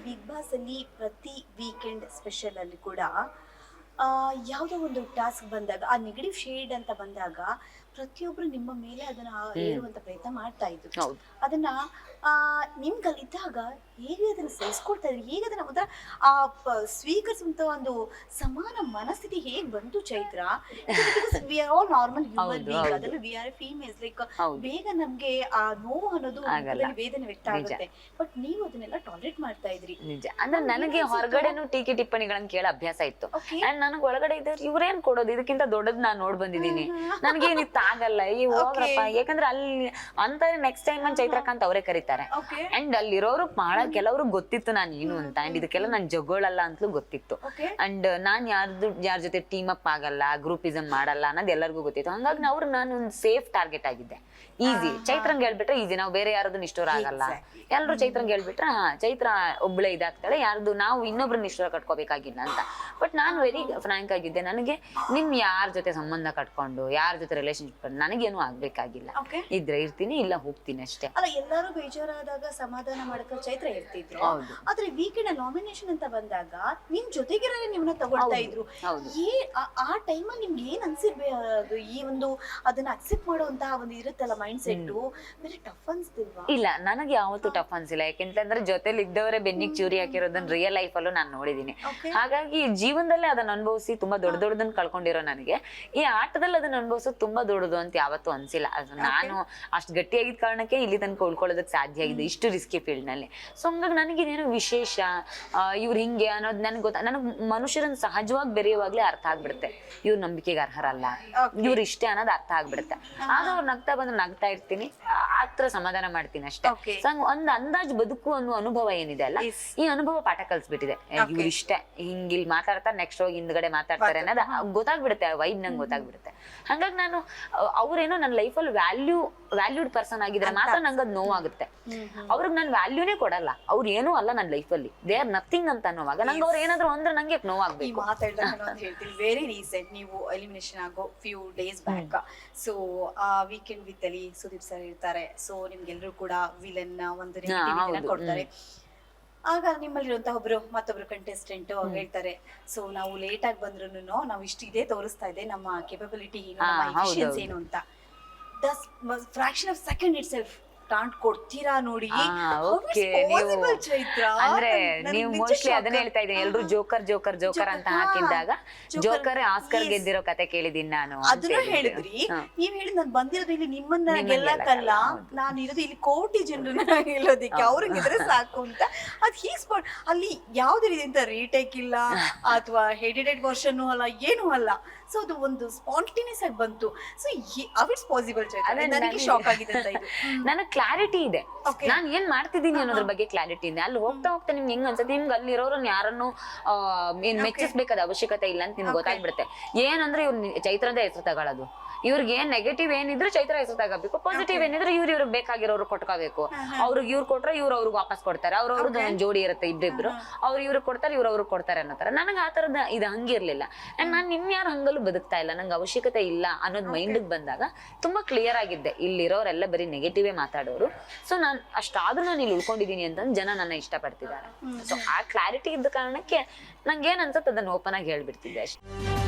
Big boss ಅಲ್ಲಿ ಪ್ರತಿ weekend special ಅಲ್ಲಿ ಕೂಡ ಯಾವುದೋ ಒಂದು ಟಾಸ್ಕ್ ಬಂದಾಗ ಆ ನೆಗೆಟಿವ್ ಶೇಡ್ ಅಂತ ಬಂದಾಗ ಪ್ರತಿಯೊಬ್ರು ನಿಮ್ಮ ಮೇಲೆ ಅದನ್ನ ಹ್ಮ್ ಹೇರುವಂತ ಪ್ರಯತ್ನ ಮಾಡ್ತಾ ಇದ್ರು. ಹೌದು. ಅದನ್ನ ನಿಮ್ಗಲ್ಲಿದ್ದಾಗ ಹೇಗೆ ಅದನ್ನ ಸಹಿಸ್ಕೊಳ್ತಾ ಇದ್ರಿ, ಹೇಗೆ ಅದನ್ನ ಒಂಥರ ಆ ಸ್ವೀಕರಿಸುವಂತ ಒಂದು ಸಮಾನ ಮನಸ್ಥಿತಿ ಹೇಗ್ ಬಂತು Chaitra? We are all normal human ಹೌದು ಬೀಯಿಂಗ್, ಹೌದು ಅದರಲ್ಲೂ ವಿ ಆರ್ ಫೀಮೇಲ್ಸ್, ಲೈಕ್ ಹೌದು. ಬೇಗ ನಮ್ಗೆ ಆ ನೋವು ಅನ್ನೋದು ಆಗಲ್ಲ. ಮುಖದಲ್ಲಿ ವೇದನೆ ವ್ಯಕ್ತ ನಿಜ. ಆಗುತ್ತೆ. ಬಟ್ ನೀವು ಅದನ್ನೆಲ್ಲ ಟಾಲರೇಟ್ ಮಾಡ್ತಾ ಇದ್ರಿ. ನಿಜ ಅಂದ್ರೆ ನಮ್ಗೆ ನನಗೆ ಏನ್ ಅನ್ಸುತ್ತೋ? ಹೊರಗಡೆನು ಟೀಕೆ ಟಿಪ್ಪಣಿಗಳನ್ನ ಕೇಳ ಅಭ್ಯಾಸ ಇತ್ತು. Okay. ಅಂಡ್ ನನಗ್ ಒಳಗಡೆ ಇದ್ದವ್ರು ಇವ್ರೇನ್ ಕೊಡೋದು, ಇದಕ್ಕಿಂತ ದೊಡ್ಡದ್ ನಾನ್ ನೋಡ್ ಬಂದಿದೀನಿ, ನನ್ಗೇನಿತ್ತು ಆಗಲ್ಲ ಈ ಹೋಗ್ರಪ್ಪ. ಯಾಕಂದ್ರೆ ಅಲ್ಲಿ ಅಂತ ನೆಕ್ಸ್ಟ್ ಟೈಮ್ ಚೈತ್ರಕಾಂತ್ ಅವರೇ ಕರೀತಾರೆ. Okay. ಅಂಡ್ ಅಲ್ಲಿರೋರು ಬಹಳ ಕೆಲವ್ರು ಗೊತ್ತಿತ್ತು ನಾನು ಏನು ಅಂತ. ಅಂಡ್ ಇದಕ್ಕೆಲ್ಲ ನಾನ್ ಜಗೋಳಲ್ಲ ಅಂತಲೂ ಗೊತ್ತಿತ್ತು. Okay. ಅಂಡ್ ನಾನ್ ಯಾರ ಜೊತೆ ಟೀಮ್ ಅಪ್ ಆಗಲ್ಲ, ಗ್ರೂಪಿಸಮ್ ಮಾಡಲ್ಲ ಅನ್ನೋದು ಎಲ್ಲರಿಗೂ ಗೊತ್ತಿತ್ತು. ಹಂಗಾಗಿ ನಾನು ಒಂದು ಸೇಫ್ ಟಾರ್ಗೆಟ್ ಆಗಿದ್ದೆ. ಈಸಿ. ಚೈತ್ರಂಗ್ ಹೇಳ್ಬಿಟ್ರೆ ಈಸಿ, ನಾವು ಬೇರೆ ಯಾರದು ನಿಷ್ಠೂರ ಆಗಲ್ಲ. ಎಲ್ರು ಚೈತ್ರಂಗ್ ಹೇಳ್ಬಿಟ್ರೆ ಚೈತ್ರ ಒಬ್ಳೆ ಇದಾಗ್ತಾಳೆ, ಯಾರ್ದು ನಾವು ಇನ್ನೊಬ್ರು ನಿಷ್ಠೂರ ಕಟ್ಕೋಬೇಕಾಗಿಲ್ಲ ಅಂತ. ಬಟ್ ನಾನು ವೆರಿ ಫ್ರಾಂಕ್ ಆಗಿದ್ದೆ. ನನಗೆ ನಿಮ್ ಯಾರ ಜೊತೆ ಸಂಬಂಧ ಕಟ್ಕೊಂಡು ಯಾರ ಜೊತೆ ರಿಲೇಶನ್ಶಿಪ್ ನನಗೇನು ಆಗ್ಬೇಕಾಗಿಲ್ಲ. Okay. ಇದ್ರೆ ಇರ್ತೀನಿ, ಇಲ್ಲ ಹೋಗ್ತೀನಿ ಅಷ್ಟೇ. ಅಲ್ಲ, ಎಲ್ಲರೂ ಬೇಜಾರಾದಾಗ ಸಮಾಧಾನ ಮಾಡಕ ಚೈತ್ರ ಇರ್ತಿದ್ರು. ಹೌದು. ಆದ್ರೆ ವೀಕೆಂಡ್ ನಾಮಿನೇಷನ್ ಅಂತ ಬಂದಾಗ ನಿಮ್ ಜೊತೆಗಿರೋ ನಿಮ್ಮನ್ನ ತಗೊಳ್ತಾ ಇದ್ರು. ಹೌದು. ಆ ಟೈಮಲ್ಲಿ ನಿಮ್ಗೆ ಏನ್ ಅನ್ಸಿರ್ಬೇಕು? ಈ ಒಂದು ಅದನ್ನ ಅಕ್ಸೆಪ್ಟ್ ಮಾಡುವಂತಹ ಒಂದು ಇರುತ್ತಲ್ಲ ಮೈಂಡ್ ಸೆಟ್, ವೆರಿ ಟಫ್ ಅನ್ಸ್ತಿಲ್ವಾ? ಇಲ್ಲ, ನನಗೆ ಯಾವತ್ತೂ ಟಫ್ ಅನ್ಸಿಲ್ಲ. ಯಾಕೆಂತಂದ್ರೆ ಜೊತೆಲಿ ಇದ್ದವರೇ ಬೆನ್ನಿಗೆ ಚೂರಿ ಹಾಕಿರೋದನ್ನ ರಿಯಲ್ ಲೈಫ್ ಅಲ್ಲೂ ನಾನು ನೋಡಿದೀನಿ. Okay. ಹಾಗಾಗಿ ಜೀವನದಲ್ಲೇ ಅದನ್ನ ಅನುಭವಿಸಿ ತುಂಬಾ ದೊಡ್ಡದನ್ನ ಕಳ್ಕೊಂಡಿರೋ ನನಗೆ ಈ ಆಟದಲ್ಲಿ ಅದನ್ನ ಅನುಭವಿಸೋದು ತುಂಬಾ ದೊಡ್ಡದು ಅಂತ ಯಾವತ್ತೂ ಅನ್ಸಿಲ್ಲ. ನಾನು ಅಷ್ಟು ಗಟ್ಟಿಯಾಗಿದ್ದ ಕಾರಣಕ್ಕೆ ಇಲ್ಲಿ ತನಕ ಉಳ್ಕೊಳ್ಳೋದಕ್ಕೆ ಸಾಧ್ಯ ಆಗಿದೆ ಇಷ್ಟು ರಿಸ್ಕಿ ಫೀಲ್ಡ್ ನಲ್ಲಿ. ಸೊ ಹಂಗಾಗಿ ನನಗಿದೇನೋ ವಿಶೇಷ ಇವ್ರು ಹಿಂಗೆ ಅನ್ನೋದು ನನಗೆ ಗೊತ್ತಾ. ನನಗ್ ಮನುಷ್ಯರನ್ನ ಸಹಜವಾಗಿ ಬೆರೆಯುವಾಗ್ಲೇ ಅರ್ಥ ಆಗ್ಬಿಡುತ್ತೆ, ಇವ್ರು ನಂಬಿಕೆಗೆ ಅರ್ಹರಲ್ಲ, ಇವ್ರು ಇಷ್ಟೇ ಅನ್ನೋದು ಅರ್ಥ ಆಗ್ಬಿಡುತ್ತೆ. ಆಗ ಅವ್ರು ನಗ್ತಾ ಬಂದ್ರೆ ನಗ್ತಾ ಇರ್ತೀನಿ, ಹತ್ರ ಸಮಾಧಾನ ಮಾಡ್ತೀನಿ ಅಷ್ಟೇ. Okay. ಸೊ ಒಂದ್ ಅಂದಾಜ್ ಬದುಕು ಅನ್ನೋ ಅನುಭವ ಏನಿದೆ ಅಲ್ಲ, ಈ ಅನುಭವ ಪಾಠ ಕಲ್ಸ್ಬಿಟ್ಟಿದೆ. ಇವ್ರು ಇಷ್ಟೇ, ಹಿಂಗ್ ಇಲ್ಲಿ ಮಾತಾಡ್ತಾರೆ, ನೆಕ್ಸ್ಟ್ ಹೋಗಿ ಹಿಂದ್ಗಡೆ ಮಾತಾಡ್ತಾರೆ ಅನ್ನೋದು ಗೊತ್ತಾಗ್ಬಿಡುತ್ತೆ. ವೈಬ್ ನಂಗೆ ಗೊತ್ತಾಗ್ಬಿಡುತ್ತೆ. ಹಂಗಾಗಿ ನಾನು ಅವ್ರೇನೋ ನನ್ನ ಲೈಫಲ್ಲಿ ವ್ಯಾಲ್ಯೂಡ್ ಪರ್ಸನ್ ಆಗಿದ್ರೆ ಮಾತ್ರ ನಂಗೆ ಅದು ನೋವಾಗುತ್ತೆ. ಅವ್ರಿಗೆ ನಾನು ವ್ಯಾಲ್ಯೂನೇ ಕೊಡಲ್ಲ, ಅವ್ರು ಏನೂ ಅಲ್ಲ ನನ್ನ ಲೈಫಲ್ಲಿ, ದೇ ಆರ್ ನಥಿಂಗ್ ಅಂತ ಅನ್ನೋವಾಗ ನಂಗೆ ಅವ್ರು ಏನಾದ್ರು ಅಂದ್ರೆ ನಂಗೆ ಈ ನೋವಾಗ್ಬೇಕು. ಮಾತಾಡಿದಾಗ ಹೇಳ್ತೀನಿ, ವೆರಿ ರೀಸೆಂಟ್ ನೀವು ಎಲಿಮಿನೇಷನ್ ಆಗೋ ಫ್ಯೂ ಡೇಸ್ ಬ್ಯಾಕ್. ಸೊ ಆ ವೀಕೆಂಡ್ ವಿತ್ ಅಲ್ಲಿ ಸುದೀಪ್ ಸರ್ ಇರ್ತಾರೆ. ಸೊ ನಿಮ್ಗೆಲ್ರು ಕೂಡ ವಿಲನ್ ಒಂದು ನೆಗೆಟಿವಿಟಿನ ಕೊಡ್ತಾರೆ. ಆಗ ನಿಮ್ಮಲ್ಲಿರುವಂತಹ ಮತ್ತೊಬ್ರು ಕಂಟೆಸ್ಟೆಂಟ್ ಹೇಳ್ತಾರೆ, ಸೊ ನಾವು ಲೇಟ್ ಆಗಿ ಬಂದ್ರು ನಾವು ಇಷ್ಟು ಇದೇ ತೋರಿಸ್ತಾ ಇದೆ, ನಮ್ಮ ಕೆಪಬಿಲಿಟಿ ಏನು, ನಮ್ಮ ಎಫಿಷಿಯನ್ಸಿ ಏನು ಅಂತ. Fraction of second it self taunt ಕೊಡ್ತೀರಾ ನೋಡಿ. ಚೈತ್ರ ಅಂದ್ರೆ ನೀವು ಮೋಸ್ಟ್ಲಿ ಅದನ್ನ ಹೇಳ್ತಾ ಇದ್ದೀನಿ, ಎಲ್ರು ಜೋಕರ್ ಜೋಕರ್ ಜೋಕರ್ ಅಂತ ಹಾಕಿದ್ದಾಗ ಜೋಕರ್ ಆಸ್ಕರ್ ಗೆದ್ದಿರೋ ಕತೆ ಕೇಳಿದೀನಿ ನಾನು. ಅದನ್ನ ಹೇಳಿದ್ರಿ. ನೀವ್ ಹೇಳಿ ನಾನು ಬಂದಿರೋದು ಇಲ್ಲಿ ನಿಮ್ಮನ್ನ ಗೆಲ್ಲಕ್ಕಲ್ಲ, ನಾನು ಇರೋದು ಇಲ್ಲಿ ಕೋಟಿ ಜನರನ್ನ ಗೆಲ್ಲೋದಿಕ್ಕೆ, ಅವ್ರಿಗಿದ್ರೆ ಸಾಕು ಅಂತ. ಅದ್ ಹೀಗೆ ಅಲ್ಲಿ ಯಾವ್ದೇ ರೀತಿಯಿಂದ ರೀಟೇಕ್ ಇಲ್ಲ ಅಥವಾ ಎಡಿಟೆಡ್ ವರ್ಷನ್ ಅಲ್ಲ, ಏನು ಅಲ್ಲ. ಸೊ ಅದು ಒಂದು ಸ್ಪಾಂಟೇನಿಯಸ್ ಆಗಿ ಬಂತು. So how it's possible Chaitra? ನನಗೆ ಶಾಕ್ ಆಗಿದೆ ಅಂತ ಇದು. ನನಗೆ ಕ್ಲಾರಿಟಿ ಇದೆ, ನಾನ್ ಏನ್ ಮಾಡ್ತಿದ್ದೀನಿ ಅನ್ನೋದ್ರ ಬಗ್ಗೆ ಕ್ಲಾರಿಟಿ ಇದೆ. ಅಲ್ಲಿ ಹೋಗ್ತಾ ಹೋಗ್ತಾ ನಿಮ್ಗೆ ಹೆಂಗ್ ಅನ್ಸುತ್ತೆ, ನಿಮ್ಗೆ ಅಲ್ಲಿರೋರನ್ನ ಯಾರನ್ನು ಏನ್ ಮೆಚ್ಚಿಸ್ಬೇಕಾದ ಅವಶ್ಯಕತೆ ಇಲ್ಲ ಅಂತ ನಿಮ್ಗೆ ಗೊತ್ತಾಗ್ಬಿಡುತ್ತೆ. ಏನಂದ್ರೆ ಇವ್ರು ಚೈತ್ರದ ಹೆಸರು ತಗೊಳ್ಳೋದು, ಇವ್ರಿಗೆ ಏನ್ ನೆಗೆಟಿವ್ ಏನಿದ್ರೆ ಚೈತ್ರ ಹೆಸರು ತಗೋಬೇಕು, ಪಾಸಿಟಿವ್ ಏನಿದ್ರೆ ಇವ್ರಿಗೆ ಬೇಕಾಗಿರೋರು ಕೊಟ್ಕೋಬೇಕು. ಅವ್ರಿಗೆ ಇವ್ರು ಕೊಟ್ರೆ ಇವ್ರು ಅವ್ರಿಗೆ ವಾಪಸ್ ಕೊಡ್ತಾರೆ, ಅವ್ರವ್ರದ್ದು ಒಂದ್ ಜೋಡಿ ಇರುತ್ತೆ ಇಬ್ರಿಬ್ರು, ಅವ್ರು ಇವ್ರಿಗೆ ಕೊಡ್ತಾರೆ, ಇವ್ರವ್ರಿಗೆ ಕೊಡ್ತಾರೆ ಅನ್ನೋ ತರ. ನನಗೆ ಆ ತರದ ಇದು ಹಂಗಿರ್ಲಿಲ್ಲ. ಅಂಡ್ ನಾನ್ ನಿಮ್ ಯಾರು ಹಂಗಲ್ಲೂ ಬದುಕ್ತಾ ಇಲ್ಲ, ನಂಗೆ ಅವಶ್ಯಕತೆ ಇಲ್ಲ ಅನ್ನೋದು ಮೈಂಡ್ ಬಂದಾಗ ತುಂಬಾ ಕ್ಲಿಯರ್ ಆಗಿದ್ದೆ. ಇಲ್ಲಿರೋರೆಲ್ಲ ಬರೀ ನೆಗೆಟಿವೇ ಮಾತಾಡೋರು. ಸೊ ನಾನ್ ಅಷ್ಟಾದ್ರೂ ನಾನು ಇಲ್ಲಿ ಉಳ್ಕೊಂಡಿದೀನಿ ಅಂತ ಜನ ನನ್ನ ಇಷ್ಟಪಡ್ತಿದ್ದಾರೆ. ಸೊ ಆ ಕ್ಲಾರಿಟಿ ಇದ್ದ ಕಾರಣಕ್ಕೆ ನಂಗೆ ಏನ್ ಅನ್ಸುತ್ತೆ ಅದನ್ನ ಓಪನ್ ಆಗಿ ಹೇಳ್ಬಿಡ್ತಿದ್ದೆ ಅಷ್ಟೇ.